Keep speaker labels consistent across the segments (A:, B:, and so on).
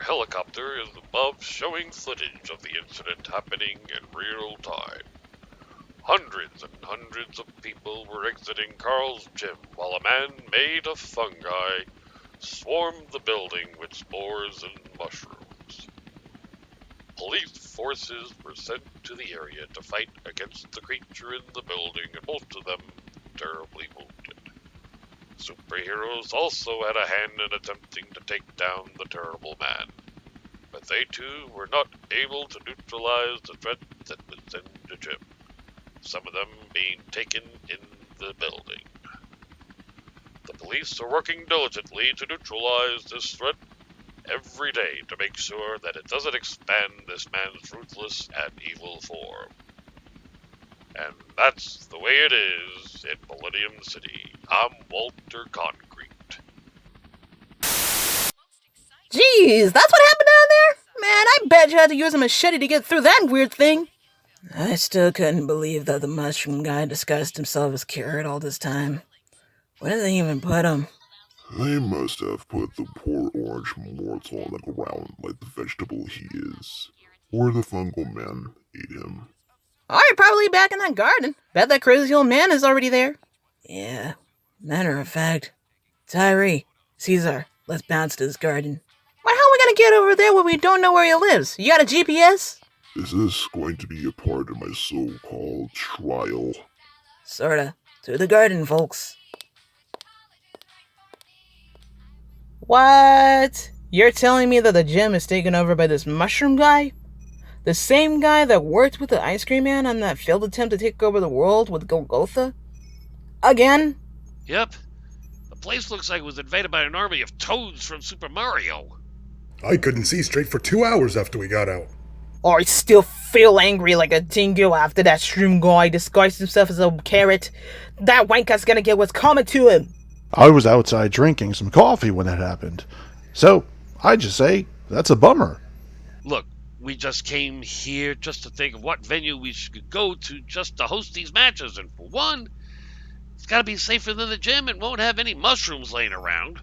A: helicopter is above showing footage of the incident happening in real time. Hundreds and hundreds of people were exiting Carl's gym while a man made of fungi swarmed the building with spores and mushrooms. Police forces were sent to the area to fight against the creature in the building, and most of them terribly wounded. Superheroes also had a hand in attempting to take down the terrible man, but they too were not able to neutralize the threat that was in the gym, some of them being taken in the building. The police are working diligently to neutralize this threat every day to make sure that it doesn't expand this man's ruthless and evil form. And that's the way it is in Millennium City. I'm Walter Conkrete.
B: Jeez, that's what happened down there? Man, I bet you had to use a machete to get through that weird thing. I still couldn't believe that the mushroom guy disguised himself as Carrot all this time. Where did they even put him?
C: They must have put the poor orange mortal on the ground like the vegetable he is. Or the fungal man ate him.
B: Oh, you're probably back in that garden. Bet that crazy old man is already there. Yeah, matter of fact. Tyree, C.zar, let's bounce to this garden. But how are we gonna get over there when we don't know where he lives? You got a GPS?
C: Is this going to be a part of my so-called trial?
B: Sorta. Through the garden, folks. What? You're telling me that the gym is taken over by this mushroom guy? The same guy that worked with the ice cream man on that failed attempt to take over the world with Golgotha? Again?
A: Yep. The place looks like it was invaded by an army of toads from Super Mario.
D: I couldn't see straight for 2 hours after we got out.
B: Or I still feel angry like a dingo after that shroom guy disguised himself as a carrot. That wanker's gonna get what's coming to him.
E: I was outside drinking some coffee when that happened. So, I just say, that's a bummer.
A: Look, we just came here just to think of what venue we should go to just to host these matches, and for one, it's gotta be safer than the gym and won't have any mushrooms laying around.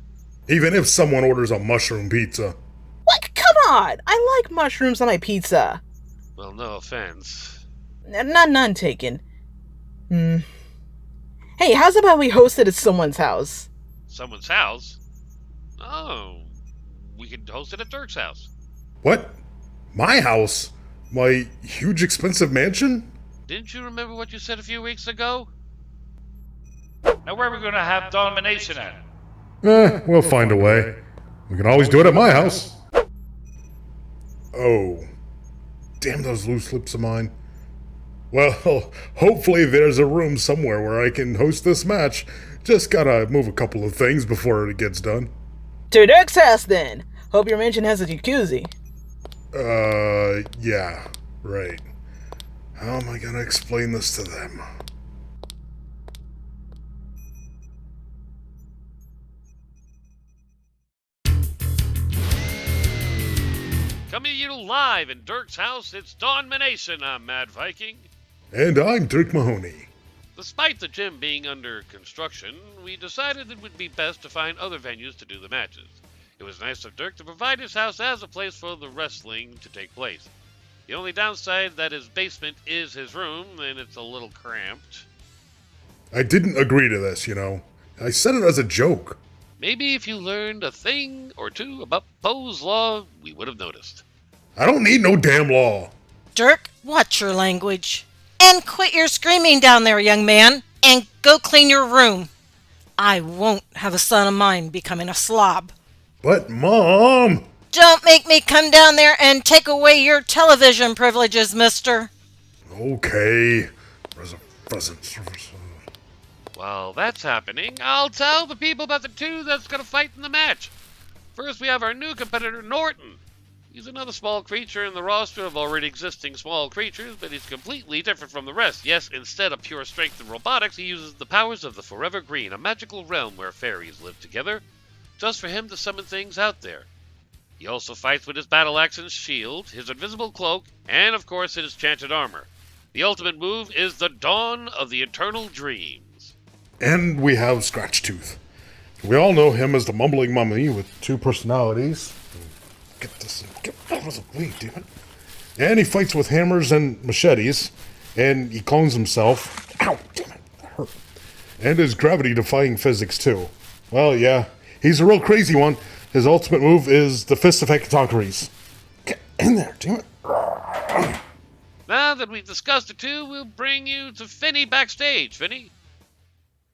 D: Even if someone orders a mushroom pizza.
B: What? Come on! I like mushrooms on my pizza.
A: Well, no offense.
B: None taken. Hey, how's about we host it at someone's house?
A: Someone's house? Oh, we could host it at Dirk's house.
D: What? My house? My huge expensive mansion?
A: Didn't you remember what you said a few weeks ago?
F: Now where are we going to have Dawnmination at?
D: We'll find a way. We can always do it at my house. Oh. Damn those loose lips of mine. Well, hopefully there's a room somewhere where I can host this match. Just gotta move a couple of things before it gets done.
B: To Dirk's house, then. Hope your mansion has a jacuzzi.
D: Yeah, right. How am I gonna explain this to them?
A: Coming to you live in Dirk's house, it's Dawnmination. I'm Mad Vyking.
D: And I'm Dirk Mahoney.
A: Despite the gym being under construction, we decided it would be best to find other venues to do the matches. It was nice of Dirk to provide his house as a place for the wrestling to take place. The only downside that his basement is his room, and it's a little cramped.
D: I didn't agree to this, you know. I said it as a joke.
A: Maybe if you learned a thing or two about Poe's Law, we would have noticed.
D: I don't need no damn law.
G: Dirk, watch your language. And quit your screaming down there, young man, and go clean your room. I won't have a son of mine becoming a slob.
D: But, Mom!
G: Don't make me come down there and take away your television privileges, mister.
D: Okay.
A: While that's happening, I'll tell the people about the two that's going to fight in the match. First, we have our new competitor, Norton. He's another small creature in the roster of already existing small creatures, but he's completely different from the rest. Yes, instead of pure strength and robotics, he uses the powers of the Forever Green, a magical realm where fairies live together, just for him to summon things out there. He also fights with his battle axe and shield, his invisible cloak, and of course his enchanted armor. The ultimate move is the Dawn of the Eternal Dreams.
D: And we have Scratchtooth. We all know him as the mumbling mummy with two personalities. get this. Get out of the way, damn it. And he fights with hammers and machetes, and he clones himself. Ow, damn it, that hurt. And his gravity-defying physics, too. Well, yeah, he's a real crazy one. His ultimate move is the Fist of Hecatoncheires. Get in there, damn it.
F: Now that we've discussed the two, we'll bring you to Finny backstage. Finny?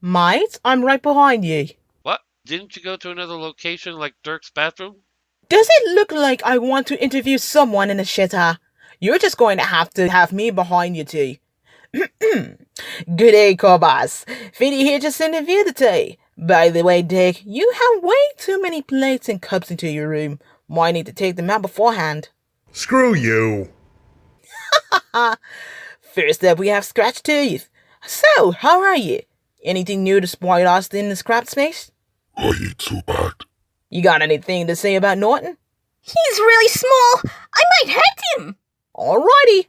B: Mate, I'm right behind you.
F: What? Didn't you go to another location like Dirk's bathroom?
B: Does it look like I want to interview someone in the shitter? You're just going to have me behind you two. Good day, Cobbas. Finny here just interviewed the two. By the way, Dick, you have way too many plates and cups into your room. Might need to take them out beforehand.
D: Screw you.
B: First up, we have Scratch Tooth. So, how are you? Anything new to spoil us in the scrap space?
C: I ain't too bad.
B: You got anything to say about Norton?
H: He's really small. I might hurt him.
B: Alrighty.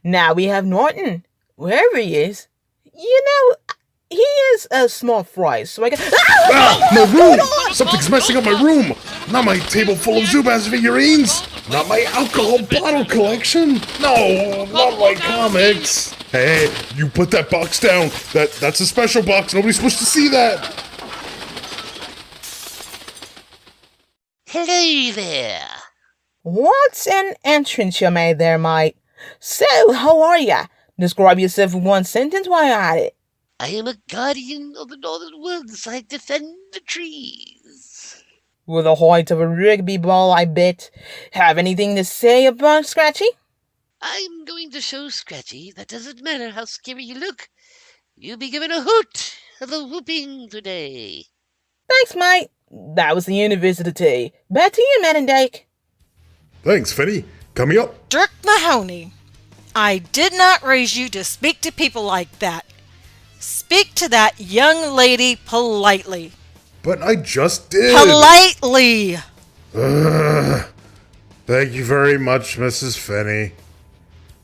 B: Now we have Norton. Wherever he is. You know, he is a small fry, so I can...
D: My room! Something's messing up my room! Not my table full of Zubaz figurines! Not my alcohol bottle collection! No, not my comics! Hey, you put that box down! That's a special box, nobody's supposed to see that!
I: Hello there.
B: What's an entrance you made there, mate? So, how are ya? Describe yourself in one sentence while you're at it.
I: I am a guardian of the northern woods. I defend the trees.
B: With the height of a rugby ball, I bet. Have anything to say about Scratchy?
I: I'm going to show Scratchy that doesn't matter how scary you look. You'll be given a hoot of a whooping today.
B: Thanks, mate. That was the university. Back to you, NintendoComplete.
D: Thanks, Finny. Coming up.
G: Dirk Mahoney, I did not raise you to speak to people like that. Speak to that young lady politely.
D: But I just did.
G: Politely!
D: Thank you very much, Mrs. Finny.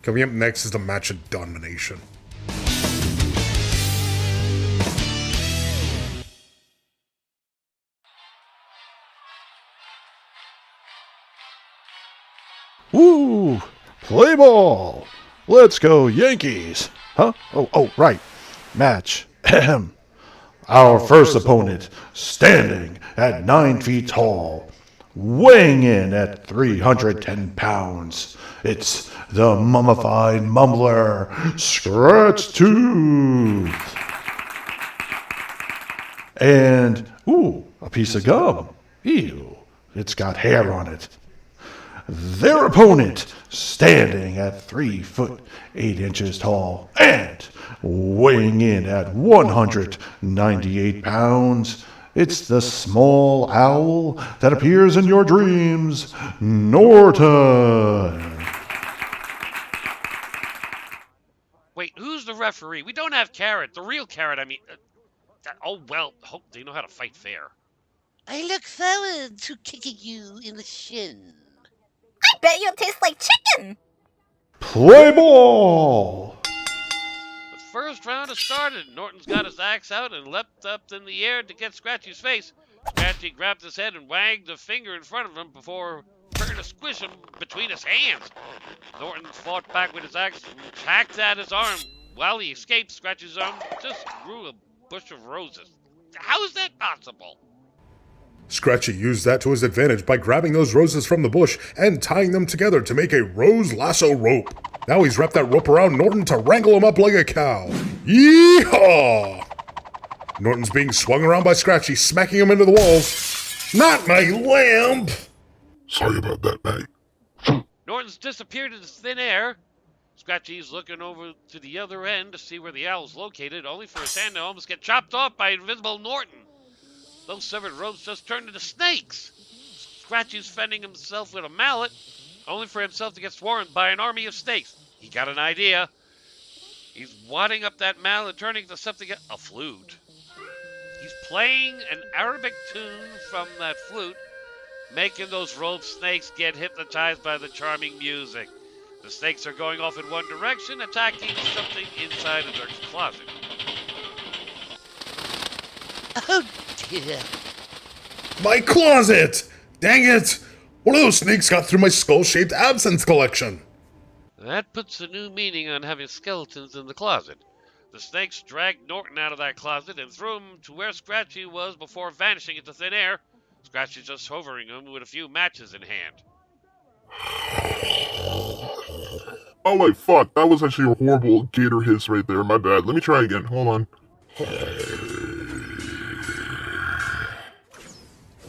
D: Coming up next is the match of Dawnmination.
E: Woo! Play ball! Let's go Yankees! Huh? Oh, right. Match. Ahem. Our first opponent, standing at 9 feet tall, weighing in at 310 pounds. It's the mummified mumbler, Scratch Tooth. And, a piece of gum. Ew, it's got hair on it. Their opponent, standing at 3 foot 8 inches tall and weighing in at 198 pounds, it's the small owl that appears in your dreams, Norton.
F: Wait, who's the referee? We don't have Carrot. The real Carrot, I mean... oh, well, hope they know how to fight fair.
I: I look forward to kicking you in the shin.
H: I bet you'll taste like chicken.
E: Play ball!
F: The first round has started. Norton's got his axe out and leapt up in the air to get Scratchy's face. Scratchy grabbed his head and wagged a finger in front of him before trying to squish him between his hands. Norton fought back with his axe and hacked at his arm. While he escaped, Scratchy's arm just grew a bush of roses. How is that possible?
D: Scratchy used that to his advantage by grabbing those roses from the bush and tying them together to make a rose lasso rope. Now he's wrapped that rope around Norton to wrangle him up like a cow. Yeehaw! Norton's being swung around by Scratchy, smacking him into the walls. Not my lamp!
C: Sorry about that, mate.
F: Norton's disappeared into thin air. Scratchy's looking over to the other end to see where the owl's located, only for his hand to almost get chopped off by invisible Norton. Those severed ropes just turned into snakes. Scratchy's fending himself with a mallet, only for himself to get swarmed by an army of snakes. He got an idea. He's wadding up that mallet, turning into something, a flute. He's playing an Arabic tune from that flute, making those rope snakes get hypnotized by the charming music. The snakes are going off in one direction, attacking something inside of Dirk's closet.
I: Oh dear.
D: My closet! Dang it! One of those snakes got through my skull-shaped absinthe collection.
F: That puts a new meaning on having skeletons in the closet. The snakes dragged Norton out of that closet and threw him to where Scratchy was before vanishing into thin air. Scratchy just hovering him with a few matches in hand.
C: Oh wait, fuck, that was actually a horrible gator hiss right there, my bad. Let me try again, hold on.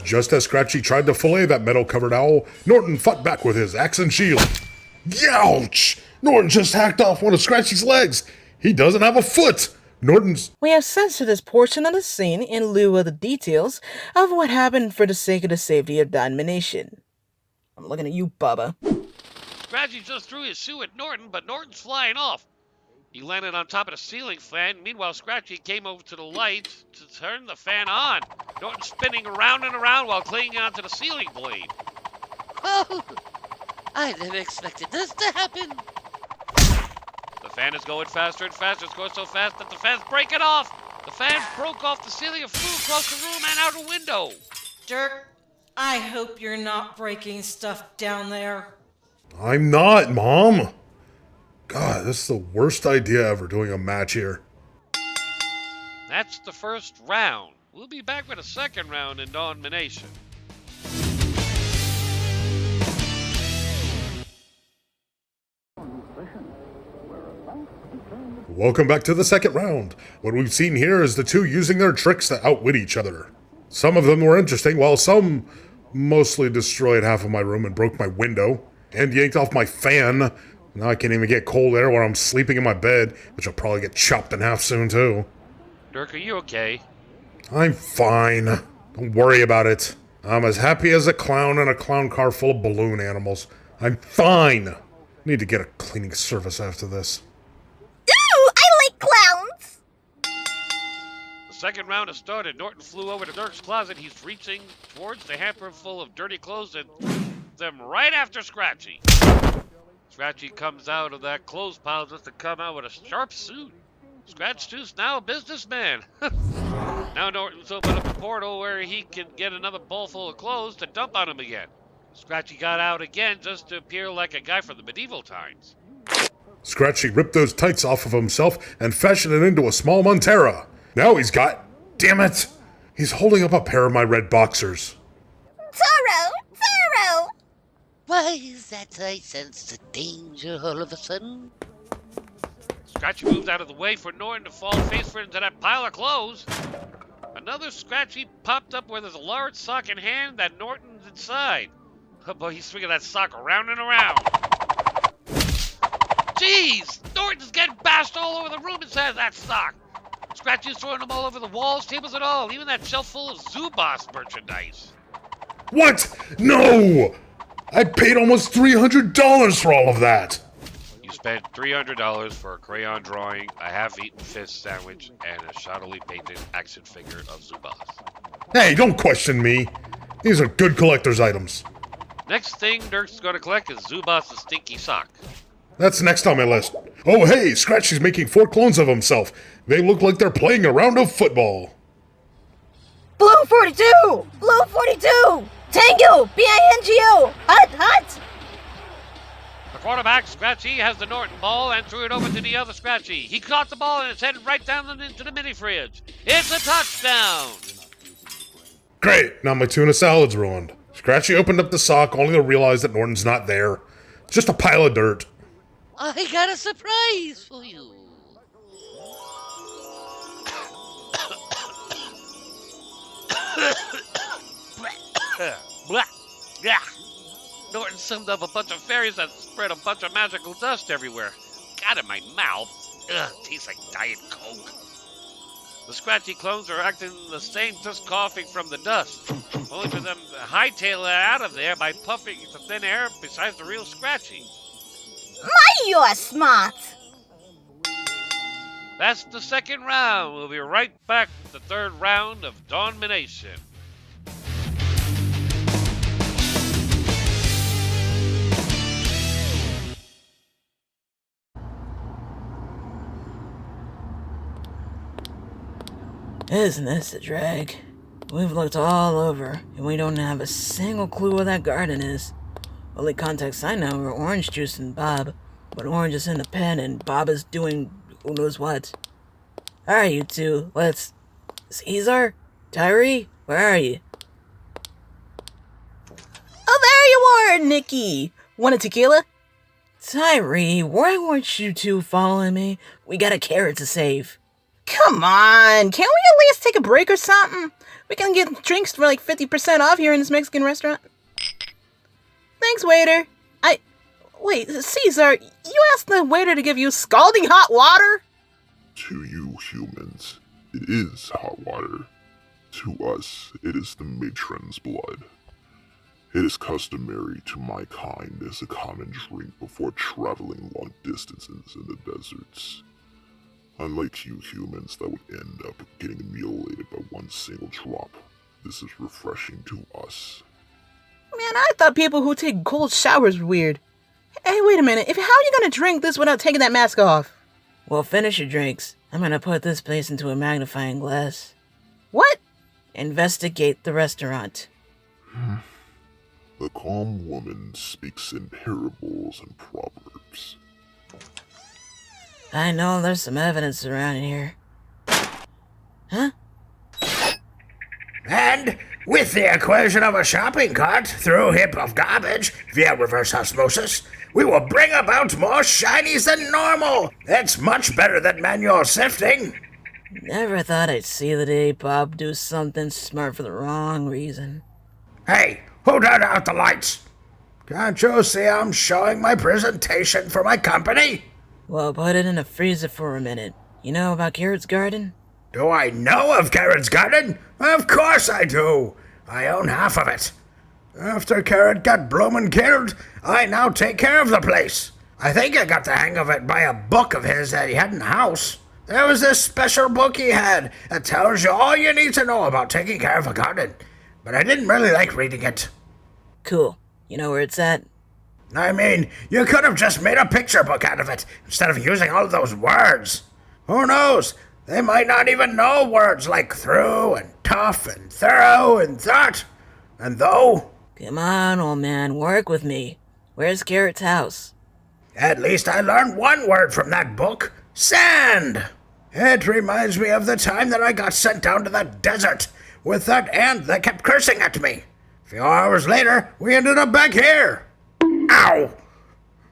D: Just as Scratchy tried to fillet that metal-covered owl, Norton fought back with his axe and shield. Youch! Norton just hacked off one of Scratchy's legs. He doesn't have a foot.
B: We have censored this portion of the scene in lieu of the details of what happened for the sake of the safety of Dawnmination. I'm looking at you, Bubba.
F: Scratchy just threw his shoe at Norton, but Norton's flying off. He landed on top of the ceiling fan. Meanwhile, Scratchy came over to the light to turn the fan on. Norton spinning around and around while clinging onto the ceiling blade.
I: Oh, I never expected this to happen.
F: The fan is going faster and faster. It's going so fast that the fan's breaking off. The fan broke off the ceiling and flew across the room and out a window.
G: Dirk, I hope you're not breaking stuff down there.
D: I'm not, Mom. God, this is the worst idea ever, doing a match here.
F: That's the first round. We'll be back with a second round in Dawnmination.
D: Welcome back to the second round. What we've seen here is the two using their tricks to outwit each other. Some of them were interesting, while some mostly destroyed half of my room and broke my window, and yanked off my fan. Now I can't even get cold air while I'm sleeping in my bed, which will probably get chopped in half soon too.
F: Dirk, are you okay?
D: I'm fine. Don't worry about it. I'm as happy as a clown in a clown car full of balloon animals. I'm fine. Need to get a cleaning service after this.
H: Ooh, I like clowns!
F: The second round has started. Norton flew over to Dirk's closet. He's reaching towards the hamper full of dirty clothes and threw them right after Scratchy. Scratchy comes out of that clothes pile just to come out with a sharp suit. Scratch Tooth's now a businessman. Now Norton's opened up a portal where he can get another bowl full of clothes to dump on him again. Scratchy got out again just to appear like a guy from the medieval times.
D: Scratchy ripped those tights off of himself and fashioned it into a small Montera. Now he's got... Damn it! He's holding up a pair of my red boxers.
H: Zorro! Zorro!
I: Why is that I sense the danger all of a sudden?
F: Scratchy moved out of the way for Norton to fall face first into that pile of clothes. Another Scratchy popped up where there's a large sock in hand that Norton's inside. Oh boy, he's swinging that sock around and around. Jeez! Norton's getting bashed all over the room inside that sock. Scratchy's throwing them all over the walls, tables and all, even that shelf full of Zubas merchandise.
D: What? No! I paid almost $300 for all of that!
F: You spent $300 for a crayon drawing, a half-eaten fish sandwich, and a shoddily painted action figure of Zubas.
D: Hey, don't question me. These are good collector's items.
F: Next thing Dirk's gonna collect is Zubas' stinky sock.
D: That's next on my list. Oh hey, Scratchy's making 4 clones of himself. They look like they're playing a round of football.
H: Blue 42! Blue 42! Tango! B-I-N-G-O! Hut! Hut!
F: The quarterback, Scratchy, has the Norton ball and threw it over to the other Scratchy. He caught the ball and it's headed right down into the mini fridge. It's a touchdown!
D: Great, now my tuna salad's ruined. Scratchy opened up the sock only to realize that Norton's not there. It's just a pile of dirt.
I: I got a surprise for you.
F: Blah. Yeah. Norton summed up a bunch of fairies that spread a bunch of magical dust everywhere. Got in my mouth. Ugh, tastes like Diet Coke. The Scratchy clones are acting the same, just coughing from the dust. Only for them to hightail it out of there by puffing into thin air besides the real Scratchy.
H: My, you're smart!
F: That's the second round. We'll be right back with the third round of Dawnmination.
B: Isn't this a drag? We've looked all over, and we don't have a single clue where that garden is. Only contacts I know are Orange Juice and Bob, but Orange is in the pen and Bob is doing who knows what. Alright, you two, let's... C.zar? Tyree? Where are you? Oh, there you are, Nikki! Want a tequila? Tyree, why weren't you two following me? We got a carrot to save. Come on, can't we at least take a break or something? We can get drinks for like 50% off here in this Mexican restaurant. Thanks, waiter. Wait, C.zar, you asked the waiter to give you scalding hot water?
C: To you humans, it is hot water. To us, it is the matron's blood. It is customary to my kind as a common drink before traveling long distances in the deserts. Unlike you humans that would end up getting mutilated by one single drop, this is refreshing to us.
B: Man, I thought people who take cold showers were weird. Hey, wait a minute. How are you gonna drink this without taking that mask off? Well, finish your drinks. I'm gonna put this place into a magnifying glass. What? Investigate the restaurant.
C: The calm woman speaks in parables and proverbs.
B: I know there's some evidence around here. Huh?
J: And with the equation of a shopping cart through a heap of garbage via reverse osmosis, we will bring about more shinies than normal. It's much better than manual sifting.
B: Never thought I'd see the day Bob do something smart for the wrong reason.
J: Hey, who turned out the lights? Can't you see I'm showing my presentation for my company?
B: Well, put it in the freezer for a minute. You know about Carrot's garden?
J: Do I know of Carrot's garden? Of course I do. I own half of it. After Carrot got bloomin' killed, I now take care of the place. I think I got the hang of it by a book of his that he had in the house. There was this special book he had that tells you all you need to know about taking care of a garden. But I didn't really like reading it.
B: Cool. You know where it's at?
J: I mean, you could have just made a picture book out of it instead of using all of those words. Who knows? They might not even know words like through and tough and thorough and that and though.
B: Come on, old man, work with me. Where's Carrot's house?
J: At least I learned one word from that book. Sand! It reminds me of the time that I got sent down to the desert with that ant that kept cursing at me. A few hours later, we ended up back here. Ow!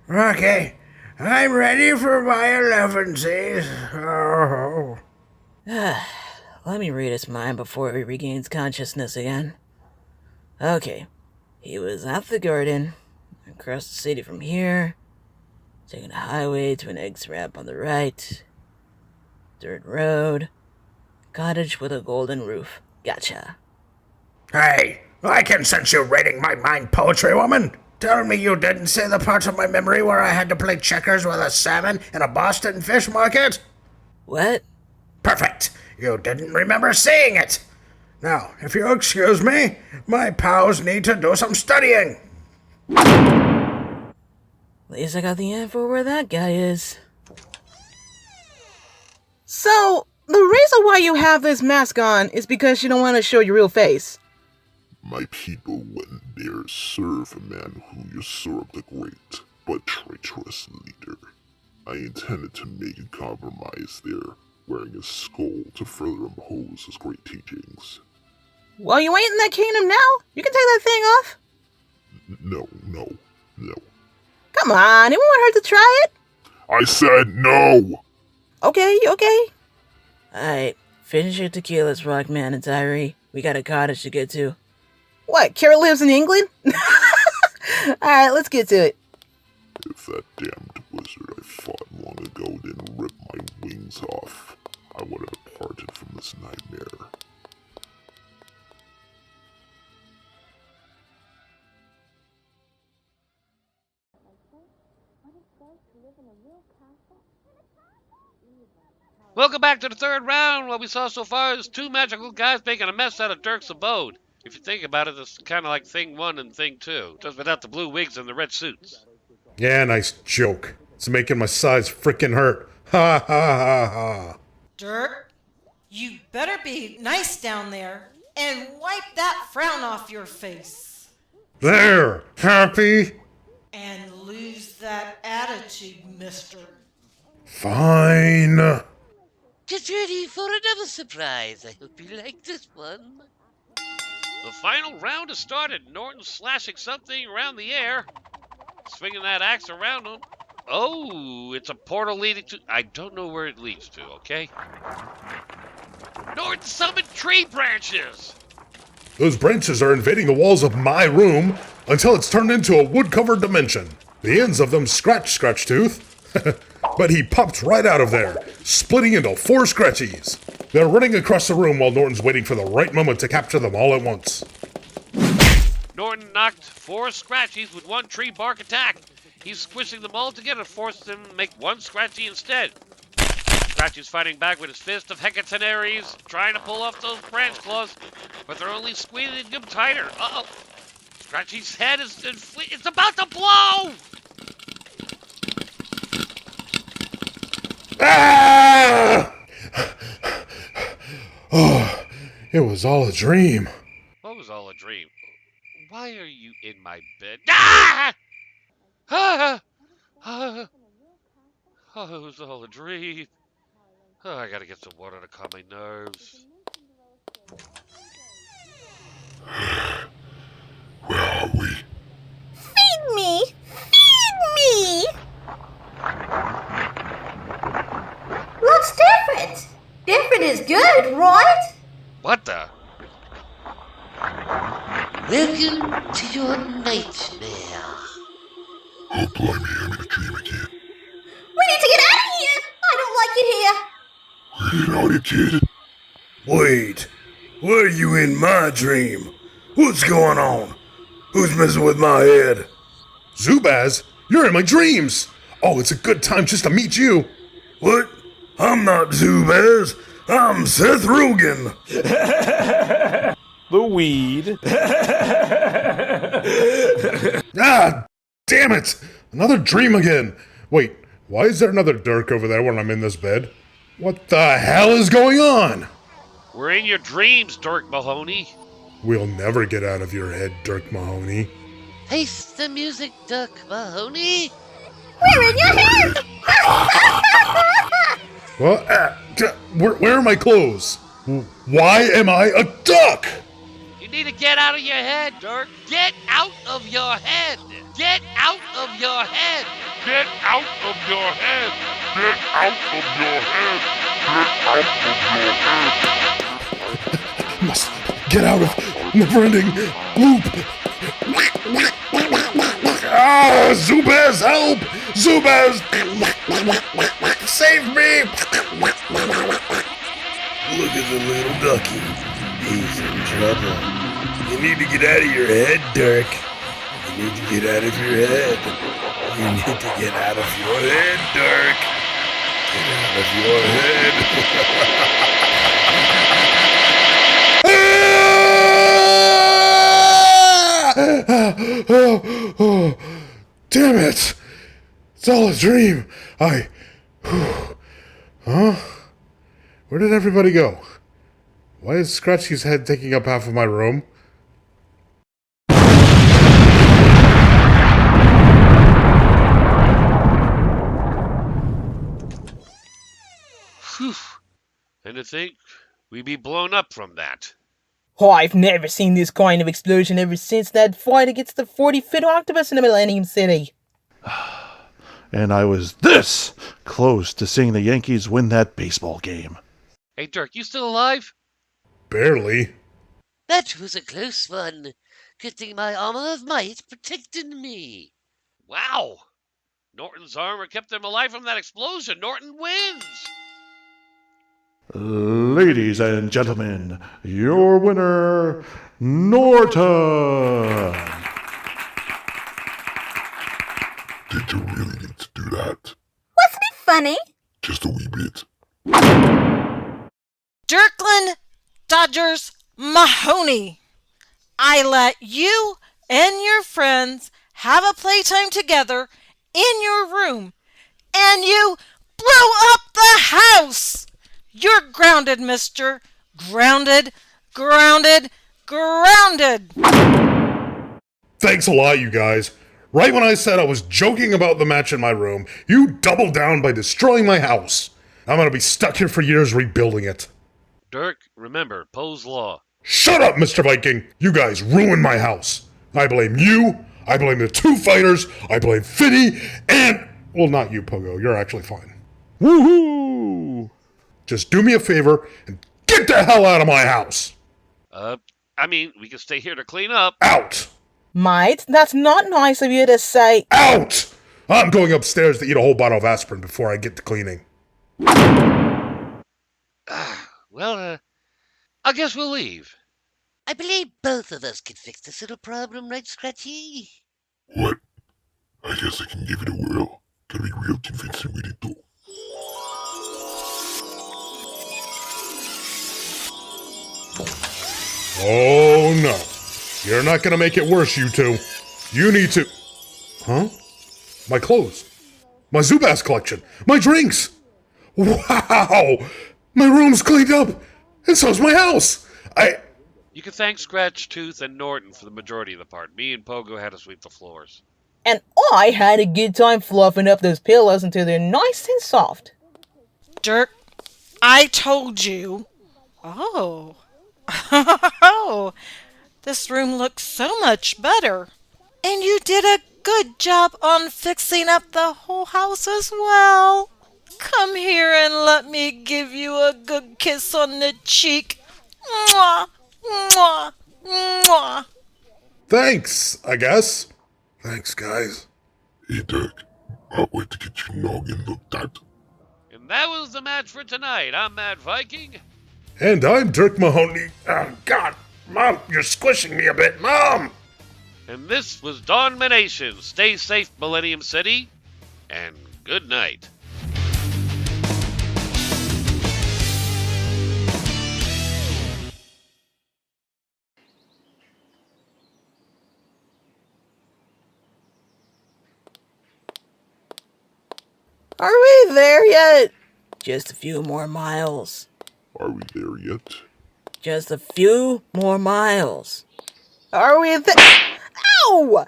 J: Okay, I'm ready for my 11sies. Oh.
B: Let me read his mind before he regains consciousness again. Okay, he was at the garden, across the city from here, taking a highway to an eggs ramp on the right, dirt road, cottage with a golden roof. Gotcha.
J: Hey, I can sense you reading my mind, poetry woman. Tell me you didn't see the part of my memory where I had to play checkers with a salmon in a Boston fish market?
B: What?
J: Perfect. You didn't remember seeing it. Now, if you excuse me, my pals need to do some studying.
B: At least I got the info where that guy is. So, the reason why you have this mask on is because you don't want to show your real face.
C: My people wouldn't dare serve a man who usurped a great but traitorous leader. I intended to make a compromise there, wearing a skull to further impose his great teachings.
B: Well, you ain't in that kingdom now. You can take that thing off.
C: No.
B: Come on, it won't hurt to try it.
C: I said no!
B: Okay. Alright, finish your tequilas, Rockman and Tyree. We got a cottage to get to. What, Carol lives in England? Alright, let's get to it.
C: If that damned wizard I fought long ago didn't rip my wings off, I would have departed from this nightmare.
F: Welcome back to the third round. What we saw so far is two magical guys making a mess out of Dirk's abode. If you think about it, it's kind of like Thing 1 and Thing 2, just without the blue wigs and the red suits.
D: Yeah, nice joke. It's making my sides frickin' hurt. Ha ha ha ha.
G: Dirk, you better be nice down there. and wipe that frown off your face.
D: There! Happy?
G: And lose that attitude, mister.
D: Fine.
I: Get ready for another surprise. I hope you like this one.
F: The final round has started. Norton's slashing something around the air, swinging that axe around him. Oh, it's a portal leading to... I don't know where it leads to, okay? Norton summoned tree branches!
D: Those branches are invading the walls of my room until it's turned into a wood-covered dimension. The ends of them scratch Tooth. But he popped right out of there, splitting into 4 scratchies. They're running across the room while Norton's waiting for the right moment to capture them all at once.
F: Norton knocked 4 scratchies with 1 tree bark attack. He's squishing them all together to force them to make 1 scratchy instead. Scratchy's fighting back with his fist of hecatonaries, trying to pull off those branch claws, but they're only squeezing him tighter. Uh-oh. Scratchy's head it's about to blow!
D: Ah! Oh, it was all a dream.
F: What was all a dream? Why are you in my bed? Ah! Ah! Ah! Oh, it was all a dream. Oh, I gotta get some water to calm my nerves.
C: Where are we?
H: Feed me! Feed me! What's different? Different is good, right?
F: What the?
I: Welcome to your nightmare.
C: Oh, blimey, I'm in a dream again.
H: We need to get out of here! I don't like it here!
C: Get out of here, kid.
J: Wait, why are you in my dream? What's going on? Who's messing with my head?
D: Zubaz, you're in my dreams. Oh, it's a good time just to meet you.
J: What? I'm not Zubaz. I'm Seth Rogen.
K: The weed.
D: Ah, damn it. Another dream again. Wait, why is there another Dirk over there when I'm in this bed? What the hell is going on?
F: We're in your dreams, Dirk Mahoney.
D: We'll never get out of your head, Dirk Mahoney.
I: Face the music, Dirk Mahoney.
H: We're in your head!
D: What? Where are my clothes? Why am I a duck?
F: You need to get out of your head, Dirk. Get out of your head. Get out of your head.
A: Get out of your head! Get out of your head! Get out of your head!
D: Must get out of never-ending loop. Ah, Zubaz, help! Zubaz! Save me!
J: Look at the little ducky. He's in trouble. You need to get out of your head, Dirk. You need to get out of your head. You need to get out of your head, Dirk. Get out of your head.
D: Oh, damn it! It's all a dream. Huh? Where did everybody go? Why is Scratchy's head taking up half of my room?
F: Whew. And to think we'd be blown up from that.
B: Oh, I've never seen this kind of explosion ever since that fight against the 40-foot octopus in the Millennium City.
E: And I was this close to seeing the Yankees win that baseball game.
F: Hey, Dirk, you still alive?
D: Barely.
I: That was a close one. Good thing my armor of might protected me.
F: Wow. Norton's armor kept him alive from that explosion. Norton wins.
E: Ladies and gentlemen, your winner, Norton!
C: Did you really need to do that?
H: Wasn't it funny?
C: Just a wee bit.
G: Dirkland Dodgers Mahoney, I let you and your friends have a playtime together in your room, and you blew up the house! You're grounded, mister. Grounded Grounded! Grounded!
D: Thanks a lot, you guys. Right when I said I was joking about the match in my room, you doubled down by destroying my house. I'm gonna be stuck here for years rebuilding it.
F: Dirk, remember, Poe's Law.
D: Shut up, Mr. Vyking! You guys ruined my house. I blame you, I blame the two fighters, I blame Finny, and... Well, not you, Pogo. You're actually fine. Woohoo! Just do me a favor and get the hell out of my house!
F: We can stay here to clean up.
D: Out!
B: Mate, that's not nice of you to say.
D: Out! I'm going upstairs to eat a whole bottle of aspirin before I get to cleaning.
F: Well, I guess we'll leave.
I: I believe both of us can fix this little problem, right, Scratchy?
C: What? I guess I can give it a whirl. Gotta be real convincing with it though.
D: Oh no. You're not gonna make it worse, you two. You need to... Huh? My clothes. My Zubaz collection. My drinks. Wow! My room's cleaned up. And so's my house.
F: You can thank Scratch, Tooth, and Norton for the majority of the part. Me and Pogo had to sweep the floors.
B: And I had a good time fluffing up those pillows until they're nice and soft.
G: Dirk, I told you. Oh. Oh. This room looks so much better. And you did a good job on fixing up the whole house as well. Come here and let me give you a good kiss on the cheek. Mwah, mwah, mwah.
D: Thanks, I guess. Thanks, guys.
C: Hey, Dirk. I'll wait to get your noggin looked at.
F: And that was the match for tonight. I'm Mad Viking.
D: And I'm Dirk Mahoney. Oh, God. Mom, you're squishing me a bit, Mom!
F: And this was Dawnmination. Stay safe, Millennium City. And good night.
B: Are we there yet? Just a few more miles.
C: Are we there yet?
B: Just a few more miles. Are we there? Ow!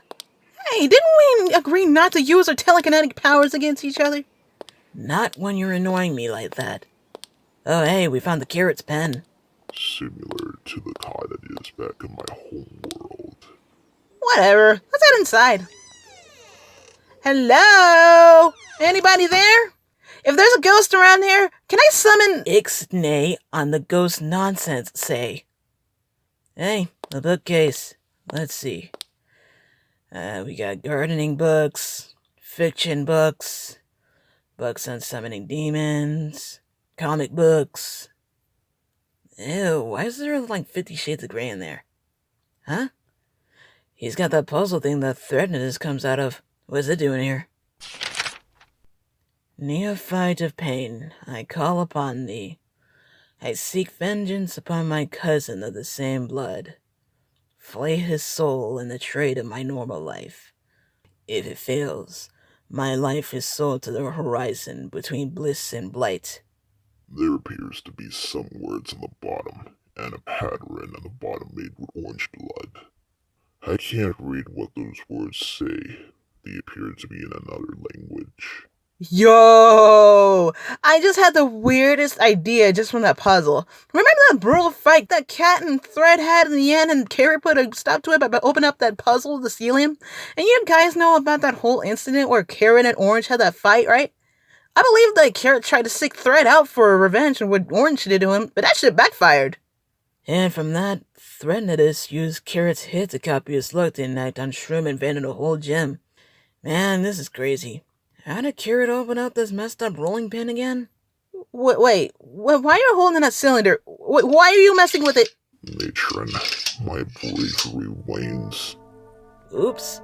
B: Hey, didn't we agree not to use our telekinetic powers against each other? Not when you're annoying me like that. Oh, hey, we found the carrot's pen.
C: Similar to the tie that is back in my home world.
B: Whatever. Let's head inside. Hello? Anybody there? If there's a ghost around here, can I summon Ixnay on the ghost nonsense, say? Hey, the bookcase. Let's see. We got gardening books, fiction books, books on summoning demons, comic books. Ew, why is there like 50 Shades of Grey in there? Huh? He's got that puzzle thing that Threnodist comes out of. What's it doing here? Neophyte of pain, I call upon thee. I seek vengeance upon my cousin of the same blood. Flay his soul in the trade of my normal life. If it fails, my life is sold to the horizon between bliss and blight.
C: There appears to be some words on the bottom, and a pattern on the bottom made with orange blood. I can't read what those words say. They appear to be in another language.
B: Yo! I just had the weirdest idea just from that puzzle. Remember that brutal fight that Cat and Thread had in the end and Carrot put a stop to it by opening up that puzzle to seal him? And you guys know about that whole incident where Carrot and Orange had that fight, right? I believe that Carrot tried to seek Thread out for revenge and what Orange did to him, but that shit backfired. And from that, Threnodist used Carrot's hit to copy his luck that night on Shroom and vanded a whole gem. Man, this is crazy. How did Carrot open up this messed up rolling pin again? Wait, why are you holding that cylinder? Why are you messing with it?
C: Matron, my bravery wanes.
B: Oops.